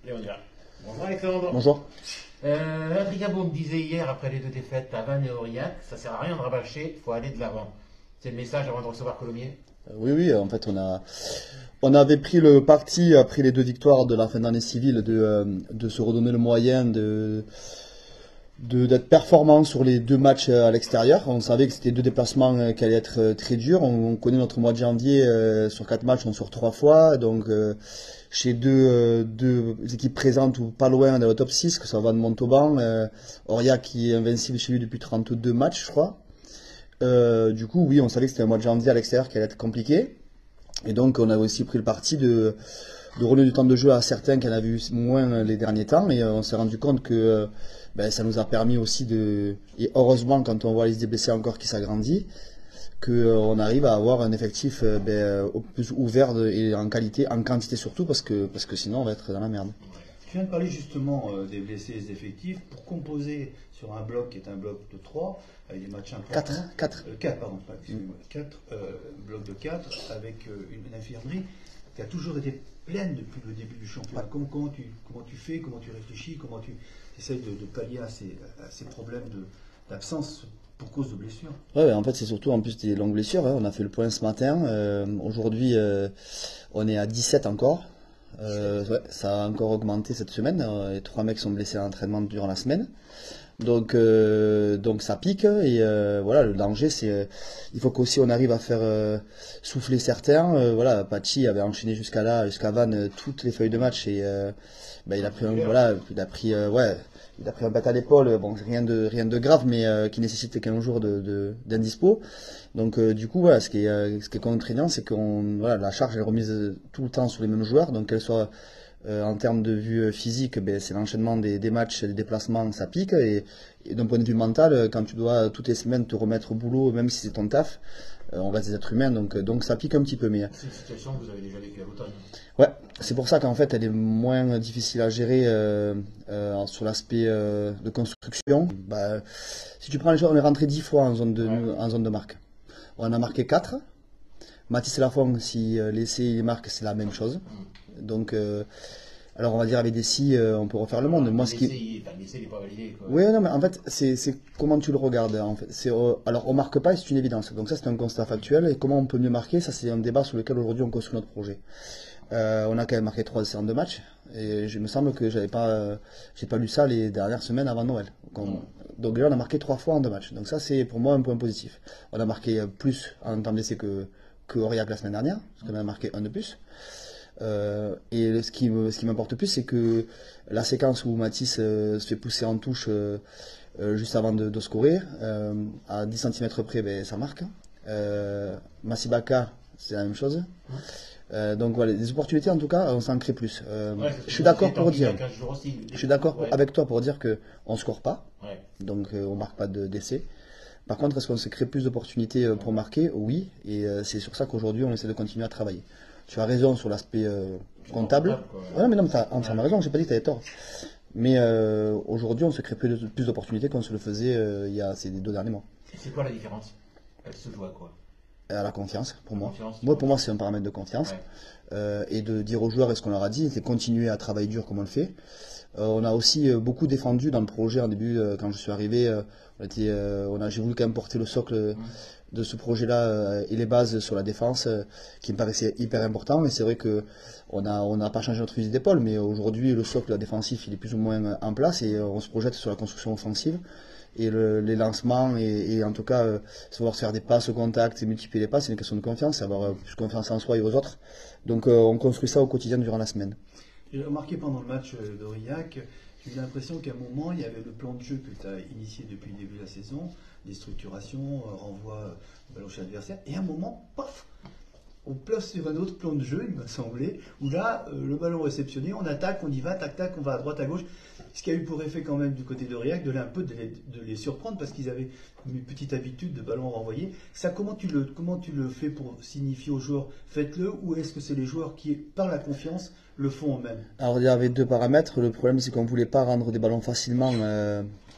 Et on y va. Bonjour Alexandre. Bonjour. Adrien Baum disait hier, après les deux défaites à Vannes et Aurillac, ça sert à rien de rabâcher, il faut aller de l'avant. C'est le message avant de recevoir Colomiers. Oui, en fait, on avait pris le parti, après les deux victoires de la fin d'année civile, de se redonner le moyen d'être performant sur les deux matchs à l'extérieur. On savait que c'était deux déplacements qui allaient être très durs. On connaît notre mois de janvier, sur 4 matchs, on sort 3 fois. Donc, chez deux équipes présentes ou pas loin dans le top 6, que ça va de Montauban, Aurillac qui est invincible chez lui depuis 32 matchs, je crois. Du coup, oui, on savait que c'était un mois de janvier à l'extérieur qui allait être compliqué. Et donc, on avait aussi pris le parti de redonner du temps de jeu à certains qui en avaient eu moins les derniers temps. Et on s'est rendu compte que ça nous a permis aussi et heureusement, quand on voit les idées blessés encore qui s'agrandit, qu'on arrive à avoir un effectif au plus ouvert et en qualité, en quantité surtout, parce que sinon on va être dans la merde. Tu viens de parler justement des blessés et des effectifs. Pour composer sur un bloc qui est un bloc de 3, avec des matchs importants. 4. 4, pardon, excusez-moi. 4, bloc de 4, avec une infirmerie qui a toujours été pleine depuis le début du championnat. Ouais. Comment tu fais, comment tu réfléchis, comment tu essayes de pallier à ces problèmes d'absence pour cause de blessures? Ouais, en fait, c'est surtout en plus des longues blessures, hein. On a fait le point ce matin. Aujourd'hui, on est à 17 encore. Ouais, ça a encore augmenté cette semaine. Les 3 mecs sont blessés à l'entraînement durant la semaine. Donc ça pique. Et voilà, le danger, c'est il faut qu'aussi on arrive à faire souffler certains. Voilà, Pachi avait enchaîné jusqu'à Vannes, toutes les feuilles de match et il a pris il a pris un bat à l'épaule. Bon, rien de grave, mais qui nécessite 15 jours d'indispo. Donc du coup, voilà, ce qui est contraignant, c'est la charge est remise tout le temps sur les mêmes joueurs, donc qu'elle soit en termes de vue physique, c'est l'enchaînement des matchs, des déplacements, ça pique. Et d'un point de vue mental, quand tu dois toutes les semaines te remettre au boulot, même si c'est ton taf, on reste des êtres humains, donc ça pique un petit peu. Mais C'est une situation que vous avez déjà vécue à l'automne. ouais, c'est pour ça qu'en fait, elle est moins difficile à gérer sur l'aspect de construction. Si tu prends les joueurs, on est rentré 10 fois en zone de marque. On a marqué 4. Mathis Lafont, si l'essai il marque, c'est la même chose. Donc, alors on va dire avec des si, on peut refaire le monde. Moi, L'essai, il n'est pas validé, quoi. Oui, non, mais en fait, c'est comment tu le regardes. En fait, alors on marque pas, et c'est une évidence. Donc ça, c'est un constat factuel. Et comment on peut mieux marquer, ça, c'est un débat sur lequel aujourd'hui on construit notre projet. On a quand même marqué 3 essais en 2 matchs. Et il me semble que j'ai pas lu ça les dernières semaines avant Noël. Donc là, on a marqué 3 fois en 2 matchs. Donc ça, c'est pour moi un point positif. On a marqué plus en temps d'essai que Aurillac la semaine dernière, parce qu'on a marqué un de plus. Et ce qui m'importe plus, c'est que la séquence où Mathis se fait pousser en touche juste avant de scorer, à 10 cm près, ça marque. Massibaka, c'est la même chose. Donc voilà, des opportunités en tout cas, on s'en crée plus. Je suis d'accord avec toi pour dire que on score pas, donc on marque pas d'essai. Par contre, est-ce qu'on se crée plus d'opportunités pour marquer? Oui, et c'est sur ça qu'aujourd'hui on essaie de continuer à travailler. Tu as raison sur l'aspect comptable. Ouais, mais non, tu as entièrement raison, j'ai pas dit que tu avais tort. Mais aujourd'hui, on se crée plus d'opportunités qu'on se le faisait ces 2 derniers mois. C'est quoi la différence? Elle se joue à quoi? À la confiance, pour moi. Moi, Pour moi, c'est un paramètre de confiance. Et de dire aux joueurs, et ce qu'on leur a dit, c'est continuer à travailler dur comme on le fait. On a aussi beaucoup défendu dans le projet en début, quand je suis arrivé. J'ai voulu quand même porter le socle de ce projet-là et les bases sur la défense qui me paraissait hyper important. Et c'est vrai que on n'a pas changé notre fusil d'épaule, mais aujourd'hui, le socle défensif, il est plus ou moins en place et on se projette sur la construction offensive. Et les lancements, et en tout cas, savoir se faire des passes au contact et multiplier les passes, c'est une question de confiance, avoir plus confiance en soi et aux autres. Donc on construit ça au quotidien durant la semaine. J'ai remarqué pendant le match d'Aurillac, j'ai eu l'impression qu'à un moment, il y avait le plan de jeu que tu as initié depuis le début de la saison, des structurations, renvoi ballon chez l'adversaire, et à un moment, paf, on place sur un autre plan de jeu, il m'a semblé, où là, le ballon réceptionné, on attaque, on y va, tac, tac, on va à droite, à gauche. Ce qui a eu pour effet quand même du côté d'Aurillac de les surprendre parce qu'ils avaient une petite habitude de ballon renvoyé. Ça, comment tu le fais pour signifier aux joueurs, faites-le, ou est-ce que c'est les joueurs qui, par la confiance, le font eux-mêmes? Alors il y avait 2 paramètres. Le problème, c'est qu'on ne voulait pas rendre des ballons facilement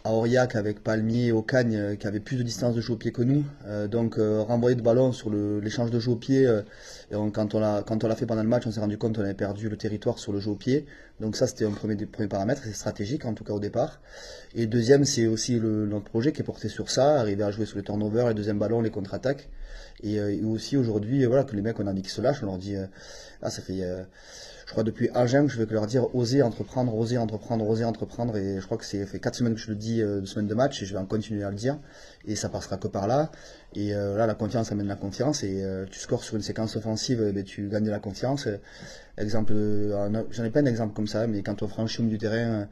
à Aurillac avec Palmier, Aucagne, qui avaient plus de distance de jeu au pied que nous. Donc renvoyer de ballon sur l'échange de jeu au pied, quand on l'a fait pendant le match, on s'est rendu compte qu'on avait perdu le territoire sur le jeu au pied. Donc ça c'était un premier paramètre, c'est stratégique en tout cas au départ. Et deuxième, c'est aussi notre projet qui est porté sur ça, arriver à jouer sur les turnovers, les deuxièmes ballons, les contre-attaques. Et aussi aujourd'hui, voilà, que les mecs on a envie qu'ils se lâchent, on leur dit, ça fait... je crois depuis Agen que je vais leur dire oser entreprendre, oser entreprendre, oser entreprendre. Et je crois que c'est fait 4 semaines que je le dis, 2 semaines de match, et je vais en continuer à le dire. Et ça passera que par là. Et là, la confiance amène la confiance. Et tu scores sur une séquence offensive, tu gagnes de la confiance. Exemple, j'en ai plein d'exemples comme ça, mais quand on franchit au milieu du terrain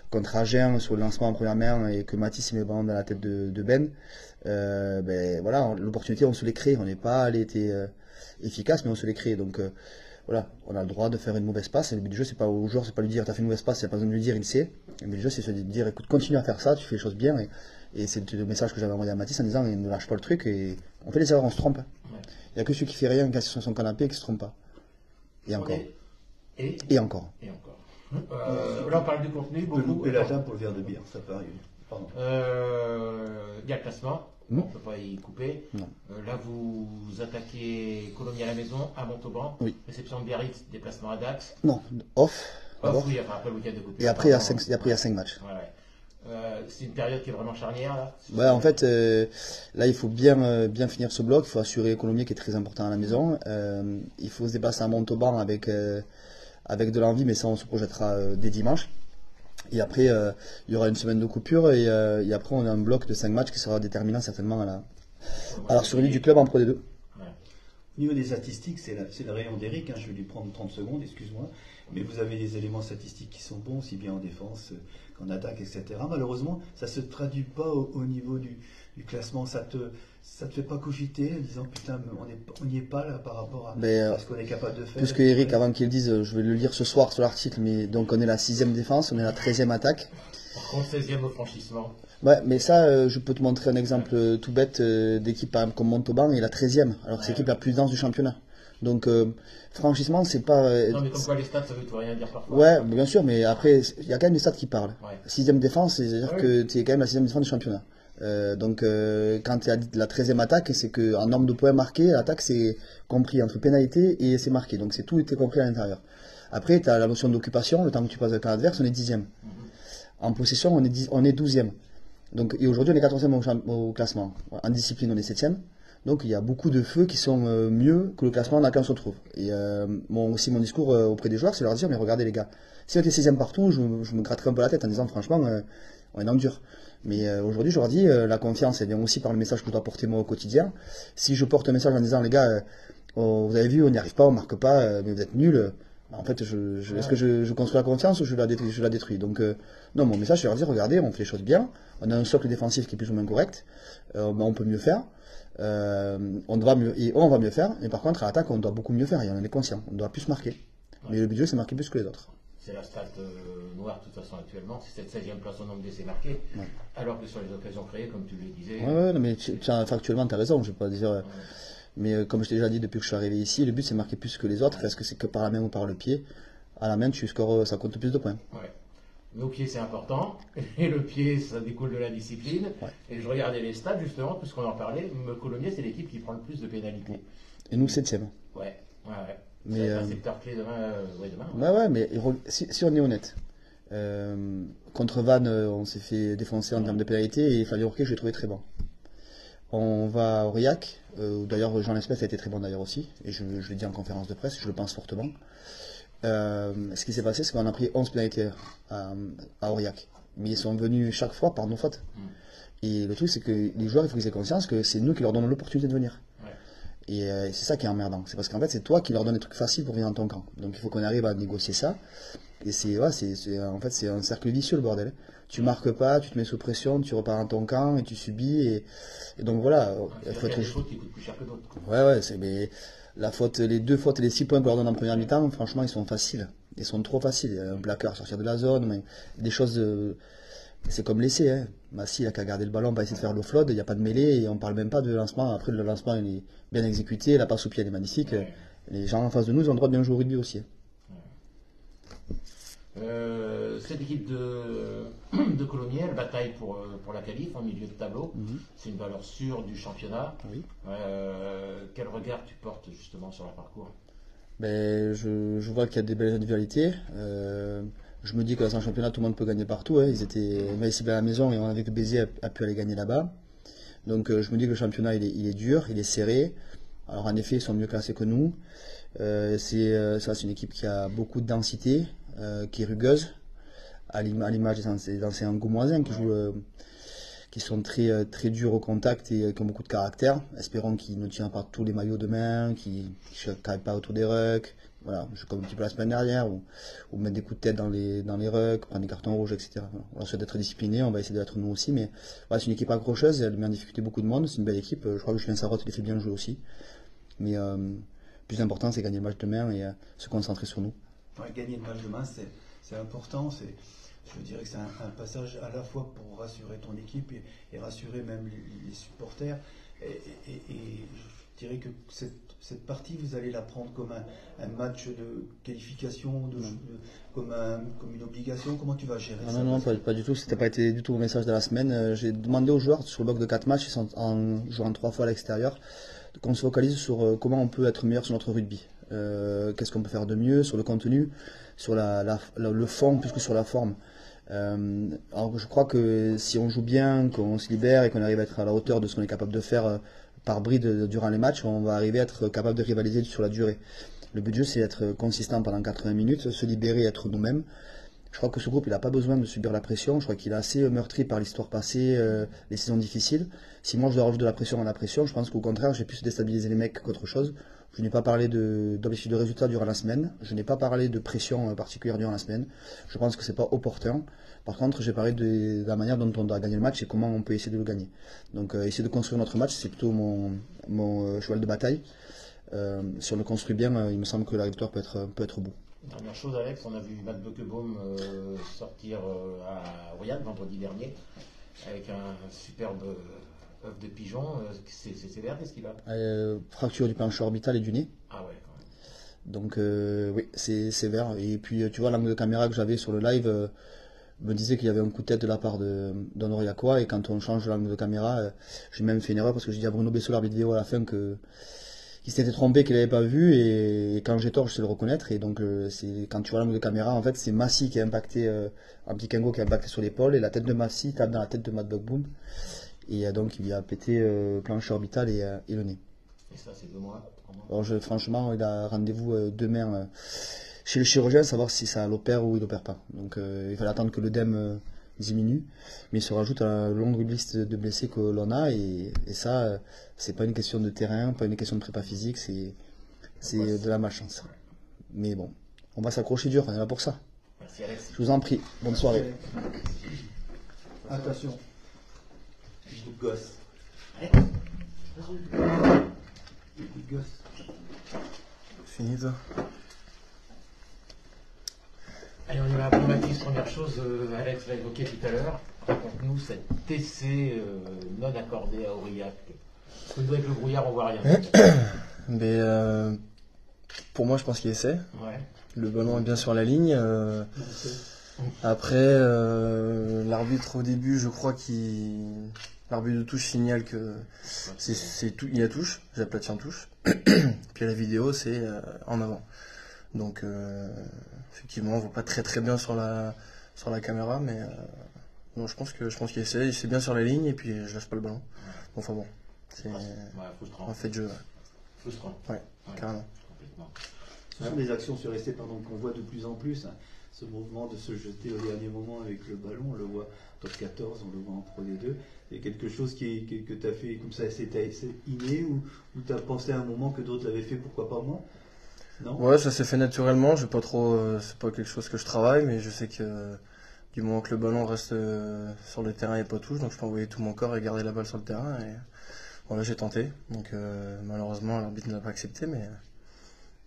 contre Agen sur le lancement en première main et que Mathis met le ballon dans la tête de Ben, voilà, l'opportunité, on se l'est créée. On n'est pas allé été efficace, mais on se l'est créé. Donc voilà, on a le droit de faire une mauvaise passe. Et le but du jeu, c'est pas au joueur, c'est pas lui dire t'as fait une mauvaise passe, c'est pas besoin de lui dire, il sait. Le but du jeu, c'est de dire écoute, continue à faire ça, tu fais les choses bien. Et c'est le message que j'avais envoyé à Mathis en disant ne lâche pas le truc. Et on fait des erreurs, on se trompe. Il n'y a que celui qui fait rien, qui est sur son canapé, qui se trompe pas. Et encore. Et encore. Et encore. Là, on parle du contenu. On peut louper la table pour le verre de bière, ça peut arriver. Pardon. Il y a le classement. On ne peut pas y couper. Là, vous attaquez Colomiers à la maison, à Montauban. Oui. Réception de Biarritz, déplacement à Dax. Non, off. Oui, enfin, après le week-end de coupure. Et après, il y a 5 matchs. Ouais. C'est une période qui est vraiment charnière. Là. Ouais, en fait, là, il faut bien finir ce bloc. Il faut assurer Colomiers qui est très important à la maison. Il faut se déplacer à Montauban avec de l'envie, mais ça, on se projettera dès dimanche. Et après, il y aura une semaine de coupure et après, on a un bloc de 5 matchs qui sera déterminant certainement à la survie du club en Pro D2. Ouais. Au niveau des statistiques, c'est le rayon d'Eric. Je vais lui prendre 30 secondes, excuse-moi. Mais vous avez des éléments statistiques qui sont bons, aussi bien en défense qu'en attaque, etc. Malheureusement, ça ne se traduit pas au niveau du classement. Ça te fait pas cogiter en disant putain, on n'y est pas là par rapport à ce qu'on est capable de faire. Plus que Eric, avant qu'il le dise, je vais le lire ce soir sur l'article, mais donc on est la 6e défense, on est la 13e attaque. Par contre, 16e au franchissement. Ouais, mais ça, je peux te montrer un exemple tout bête d'équipe par exemple comme Montauban est la 13e, alors que c'est l'équipe la plus dense du championnat. Donc, franchissement, c'est pas. Non, mais comme quoi les stats, ça veut tout rien dire parfois. Ouais, bien sûr, mais après, il y a quand même des stats qui parlent. Ouais. 6e défense, c'est-à-dire que tu es quand même la 6e défense du championnat. Donc, quand tu as la 13e attaque, c'est qu'en nombre de points marqués, l'attaque, c'est compris entre pénalité et c'est marqué. Donc, c'est tout été compris à l'intérieur. Après, tu as la notion d'occupation, le temps que tu passes avec un adverse, on est 10e. En possession, on est 12e. Donc, et aujourd'hui, on est 14e au classement. En discipline, on est 7e. Donc il y a beaucoup de feux qui sont mieux que le classement dans lequel on se trouve. Et mon discours auprès des joueurs, c'est leur dire, mais regardez les gars, si on était 16e partout, je me gratterais un peu la tête en disant franchement, on est dans le dur. Mais aujourd'hui, je leur dis, la confiance, elle vient aussi par le message que je dois porter moi au quotidien. Si je porte un message en disant, les gars, vous avez vu, on n'y arrive pas, on marque pas, mais vous êtes nuls, en fait, est-ce que je construis la confiance ou je la détruis. Donc non, mon message, c'est leur dire, regardez, on fait les choses bien, on a un socle défensif qui est plus ou moins correct, on peut mieux faire. On va mieux faire, mais par contre à l'attaque on doit beaucoup mieux faire, et on en est conscient, on doit plus marquer. Ouais. Mais le budget c'est marqué plus que les autres. C'est la stat noire de toute façon actuellement, c'est cette 16e place au nombre d'essais marqués, ouais. Alors que sur les occasions créées, comme tu le disais. Ouais, non, mais factuellement tu as raison, je vais pas dire. Ouais. Mais comme je t'ai déjà dit depuis que je suis arrivé ici, le but c'est marquer plus que les autres, parce que c'est que par la main ou par le pied. À la main tu scores, ça compte plus de points. Ouais. Mais au pied c'est important, et le pied ça découle de la discipline. Ouais. Et je regardais les stats justement, puisqu'on en parlait, Colomiers c'est l'équipe qui prend le plus de pénalités. Et nous 7e. Ouais. Mais c'est un secteur clé demain. Ouais, mais si on est honnête, contre Vannes on s'est fait défoncer en termes de pénalité, et Flavio Roquet je l'ai trouvé très bon. On va à Aurillac, d'ailleurs Jean Lespèce a été très bon d'ailleurs aussi, et je l'ai dit en conférence de presse, je le pense fortement. Ce qui s'est passé, c'est qu'on a pris 11 pénalités à Aurillac. Mais ils sont venus chaque fois par nos fautes. Et le truc, c'est que les joueurs, il faut qu'ils aient conscience que c'est nous qui leur donnons l'opportunité de venir. Ouais. Et c'est ça qui est emmerdant. C'est parce qu'en fait, c'est toi qui leur donnes des trucs faciles pour venir dans ton camp. Donc il faut qu'on arrive à négocier ça. Et en fait, c'est un cercle vicieux, le bordel. Tu marques pas, tu te mets sous pression, tu repars dans ton camp et tu subis. Et donc voilà. Il faut être... des fautes qui coûtent plus cher que d'autres. Ouais, mais... les 2 fautes et les 6 points qu'on leur donne en première mi-temps, franchement, ils sont faciles. Ils sont trop faciles. Un plaqueur sortir de la zone, mais des choses. C'est comme l'essai. Hein. Massy, il a qu'à garder le ballon, pas essayer de faire l'offload, il n'y a pas de mêlée, et on parle même pas de lancement. Après, le lancement, il est bien exécuté, la passe au pied, elle est magnifique. Ouais. Les gens en face de nous, ils ont le droit de bien jouer au rugby aussi. Cette équipe de Colomiers, elle bataille pour la qualif en milieu de tableau. C'est une valeur sûre du championnat. Oui. Quel regard tu portes justement sur leur parcours? Ben, je vois qu'il y a des belles individualités. Je me dis que dans un championnat, tout le monde peut gagner partout. Hein. Ils étaient ici à la maison et on avait que Béziers a pu aller gagner là-bas. Donc je me dis que le championnat il est dur, il est serré. Alors en effet, ils sont mieux classés que nous. C'est une équipe qui a beaucoup de densité, qui est rugueuse, à l'image des anciens Angoumoisins qui sont très durs au contact et qui ont beaucoup de caractère. Espérons qu'ils ne tirent pas tous les maillots demain, qu'ils ne caillent pas autour des rucks. Voilà, comme un petit peu la semaine dernière, ou mettre des coups de tête dans les rucks, prendre des cartons rouges, etc. Voilà. On va essayer d'être discipliné, on va essayer d'être nous aussi, mais voilà, c'est une équipe accrocheuse, elle met en difficulté beaucoup de monde, c'est une belle équipe. Je crois que Julien Sarraute les fait bien jouer aussi. Mais le plus important, c'est gagner le match demain et se concentrer sur nous. Ouais, gagner le match demain, c'est important. Je dirais que c'est un passage à la fois pour rassurer ton équipe et rassurer même les supporters. Et je dirais que cette partie, vous allez la prendre comme un match de qualification, comme une obligation. Comment tu vas gérer ça? Non, pas du tout. C'était pas été du tout mon message de la semaine. J'ai demandé aux joueurs sur le bloc de 4 matchs, ils sont en jouant 3 fois à l'extérieur, qu'on se focalise sur comment on peut être meilleur sur notre rugby. Qu'est-ce qu'on peut faire de mieux sur le contenu, sur le fond plus que sur la forme. Alors je crois que si on joue bien, qu'on se libère et qu'on arrive à être à la hauteur de ce qu'on est capable de faire par bride durant les matchs, on va arriver à être capable de rivaliser sur la durée. Le but du jeu, c'est être consistant pendant 80 minutes, se libérer et être nous-mêmes. Je crois que ce groupe, il n'a pas besoin de subir la pression. Je crois qu'il est assez meurtri par l'histoire passée, les saisons difficiles. Si moi je dois rajouter de la pression à la pression, je pense qu'au contraire, j'ai plus déstabiliser les mecs qu'autre chose. Je n'ai pas parlé d'objectifs de résultats durant la semaine. Je n'ai pas parlé de pression particulière durant la semaine. Je pense que c'est pas opportun. Par contre, j'ai parlé de la manière dont on doit gagner le match et comment on peut essayer de le gagner. Donc, essayer de construire notre match, c'est plutôt mon cheval de bataille. Si on le construit bien, il me semble que la victoire peut être au bout. Dernière chose, Alex, on a vu Matt Beukebaum sortir à Aurillac vendredi dernier avec un superbe œuf de pigeon. C'est sévère, qu'est-ce qu'il a? Fracture du plancher orbital et du nez. Ah ouais, quand même. Donc oui, c'est sévère. Et puis tu vois, l'angle de caméra que j'avais sur le live me disait qu'il y avait un coup de tête de la part d'un Aurillacois. Et quand on change l'angle de caméra, j'ai même fait une erreur parce que j'ai dit à Bruno Bessot, l'arbitre vidéo, à la fin qu'il s'était trompé, qu'il n'avait pas vu. Et quand j'ai tort, je sais le reconnaître. Et donc quand tu vois l'angle de caméra, en fait, c'est Massy qui a impacté, un petit Kengo qui a impacté sur l'épaule. Et la tête de Massy tape dans la tête de Matt Beukebaum. Et donc il lui a pété plancher orbital et le nez. Et ça, c'est 2 mois, 3 mois. Alors franchement, il a rendez-vous demain chez le chirurgien, savoir si ça l'opère ou il l'opère pas. Donc il fallait attendre que l'œdème diminue, mais il se rajoute à la longue liste de blessés que l'on a et ça, c'est pas une question de terrain, pas une question de prépa physique, c'est de la malchance. Mais bon, on va s'accrocher dur, on est là pour ça. Merci Alex. Je vous en prie, bonne soirée. Attention, coup de gosse. Coup de gosse. Fini ça. Allez, on y va pour Mathis. Première chose, Alex l'a évoqué tout à l'heure. Raconte-nous cette TC non accordée à Aurillac. Parce que nous, avec le brouillard, on voit rien. Mais pour moi, je pense qu'il essaie. Ouais. Le ballon est bien sur la ligne. Après, l'arbitre au début, je crois l'arbitre de touche signale que il y a touche, j'aplatis en touche. Puis la vidéo, c'est en avant. Donc effectivement, on voit pas très très bien sur la caméra, mais non, je pense qu'il essaie. Il bien sur la ligne et puis je lâche pas le ballon. Bon, enfin bon, c'est frustrant. un fait de jeu. Ouais. Frustrant. Ouais, carrément. Complètement. Ce sont des actions sur essai qu'on voit de plus en plus. Hein. Ce mouvement de se jeter au dernier moment avec le ballon, on le voit top 14, on le voit en Pro D2. C'est quelque chose que tu as fait comme ça, c'est inné ou tu as pensé à un moment que d'autres l'avaient fait, pourquoi pas moi? Non? Ouais, ça s'est fait naturellement. Je vais pas trop, c'est pas quelque chose que je travaille, mais je sais que du moment que le ballon reste sur le terrain et pas touche, donc je peux envoyer tout mon corps et garder la balle sur le terrain. Et voilà, j'ai tenté. Donc malheureusement, l'arbitre ne l'a pas accepté, mais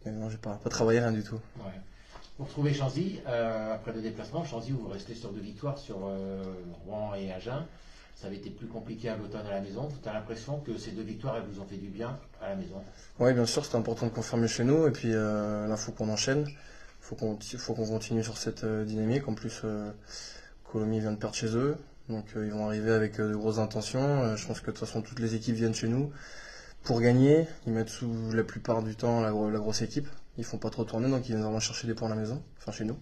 non, j'ai pas travaillé, rien du tout. Ouais. Vous retrouvez Chanzy après le déplacement. Chanzy, vous restez sur 2 victoires sur Rouen et Agen. Ça avait été plus compliqué à l'automne à la maison. Tu as l'impression que ces 2 victoires, elles vous ont fait du bien à la maison? Oui, bien sûr, c'était important de confirmer chez nous. Et puis, l'info qu'on enchaîne. faut qu'on continue sur cette dynamique. En plus, Colomiers vient de perdre chez eux, donc ils vont arriver avec de grosses intentions. Je pense que de toute façon toutes les équipes viennent chez nous pour gagner. Ils mettent sous la plupart du temps la grosse équipe. Ils font pas trop tourner, donc ils viennent vraiment chercher des points à la maison, enfin chez nous.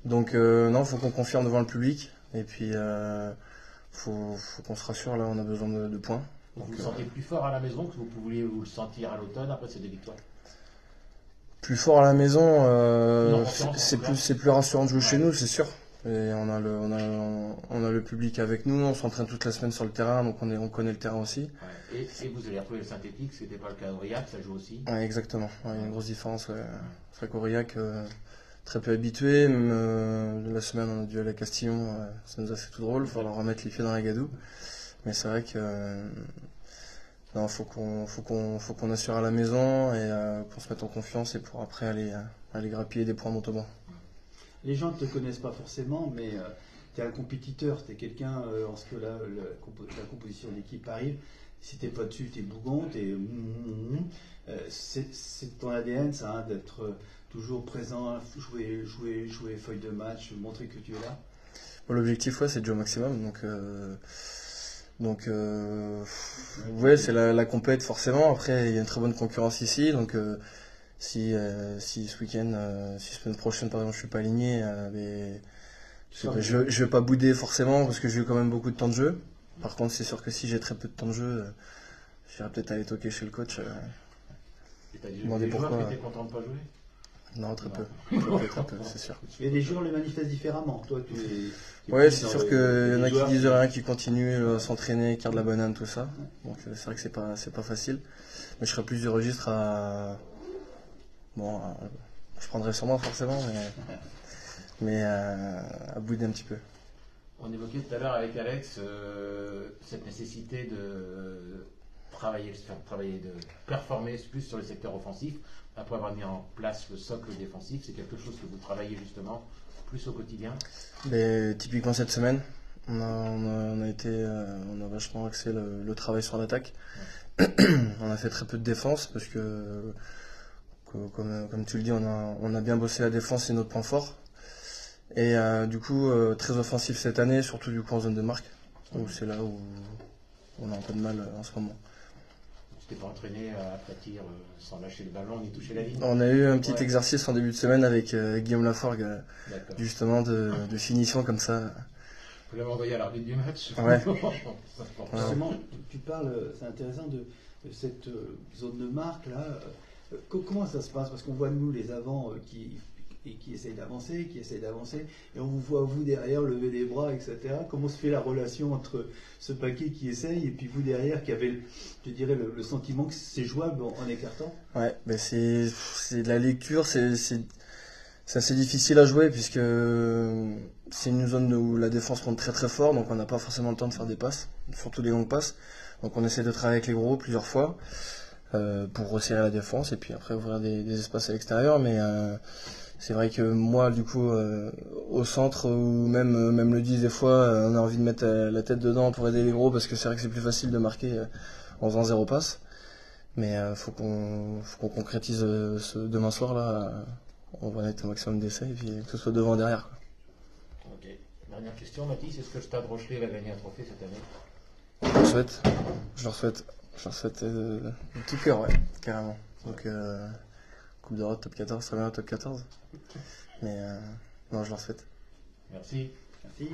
Donc non, faut qu'on confirme devant le public. Et puis faut qu'on se rassure, là on a besoin de points. Vous vous sentez plus fort à la maison que vous pouviez vous le sentir à l'automne après ces 2 victoires? Plus fort à la maison, c'est c'est plus rassurant de jouer chez nous, c'est sûr. Et on a le public avec nous, on s'entraîne toute la semaine sur le terrain, donc on connaît le terrain aussi. Ouais. Et vous allez retrouver le synthétique, ce n'était pas le cas d'Aurillac, ça joue aussi. Ouais, exactement, ouais, il y a une grosse différence. Ouais. C'est vrai qu'Aurillac, très peu habitué, même la semaine on a dû aller à Castillon, ça nous a fait tout drôle, il faut leur remettre les pieds dans la gadoue. Mais c'est vrai que non, faut qu'on assure à la maison et qu'on se mette en confiance et pour après aller grappiller des points Montauban. Les gens ne te connaissent pas forcément, mais tu es un compétiteur, tu es quelqu'un, lorsque la composition d'équipe arrive, si tu n'es pas dessus, tu es bougon, c'est ton ADN, ça, hein, d'être toujours présent, jouer feuille de match, montrer que tu es là. Bon, l'objectif, ouais, c'est de jouer au maximum, donc ouais, c'est la compète forcément. Après, il y a une très bonne concurrence ici, donc si ce week-end, si semaine prochaine par exemple je suis pas aligné, je vais pas bouder forcément parce que j'ai eu quand même beaucoup de temps de jeu. Par contre, c'est sûr que si j'ai très peu de temps de jeu, j'irai peut-être aller toquer chez le coach. Et t'as des joueurs qui étaient contents de pas jouer? Non, très peu, c'est sûr. Et les joueurs le manifestent différemment. Toi, tu es ouais, c'est sûr qu'il y en a qui disent rien, qui continuent à s'entraîner, qui gardent la banane, tout ça. Donc c'est vrai que c'est pas facile. Mais je serais plus du registre à... Bon, je prendrais sûrement forcément, mais à bouder un petit peu. On évoquait tout à l'heure avec Alex cette nécessité de travailler, de performer plus sur le secteur offensif. Après avoir mis en place le socle défensif, c'est quelque chose que vous travaillez justement plus au quotidien? Mais, typiquement cette semaine, on a vachement axé le travail sur l'attaque. Ouais. On a fait très peu de défense parce que comme tu le dis, on a bien bossé la défense, c'est notre point fort. Et du coup, très offensif cette année, surtout du coup en zone de marque. Donc c'est là où on a un peu de mal en ce moment. Tu t'es pas entraîné à aplatir sans lâcher le ballon ni toucher la ligne? On a eu un petit exercice en début de semaine avec Guillaume Laforgue, justement de finition comme ça. Vous l'avez envoyé à l'arbitre du match? Ouais. Justement, tu parles, c'est intéressant, de cette zone de marque là. Comment ça se passe? Parce qu'on voit nous les avants qui essayent d'avancer, et on vous voit vous derrière lever les bras, etc. Comment se fait la relation entre ce paquet qui essaye et puis vous derrière qui avez, je dirais, le sentiment que c'est jouable en écartant? Ouais, ben c'est de la lecture, c'est assez difficile à jouer puisque c'est une zone où la défense monte très très fort, donc on n'a pas forcément le temps de faire des passes, surtout des longues passes. Donc on essaie de travailler avec les gros plusieurs fois pour resserrer la défense et puis après ouvrir des espaces à l'extérieur, mais c'est vrai que moi, du coup, au centre, ou même le 10, des fois, on a envie de mettre la tête dedans pour aider les gros, parce que c'est vrai que c'est plus facile de marquer en faisant 0 passe. Mais faut qu'on concrétise demain soir, là. On va mettre un maximum d'essais, et puis que ce soit devant et derrière, quoi. Ok. Dernière question, Mathis, est-ce que le Stade Rochelet va gagner un trophée cette année? Je leur souhaite de tout cœur, ouais, carrément. Donc, Coupe d'Europe, top 14, très bien, top 14. Mais non, je leur souhaite. Merci. Merci.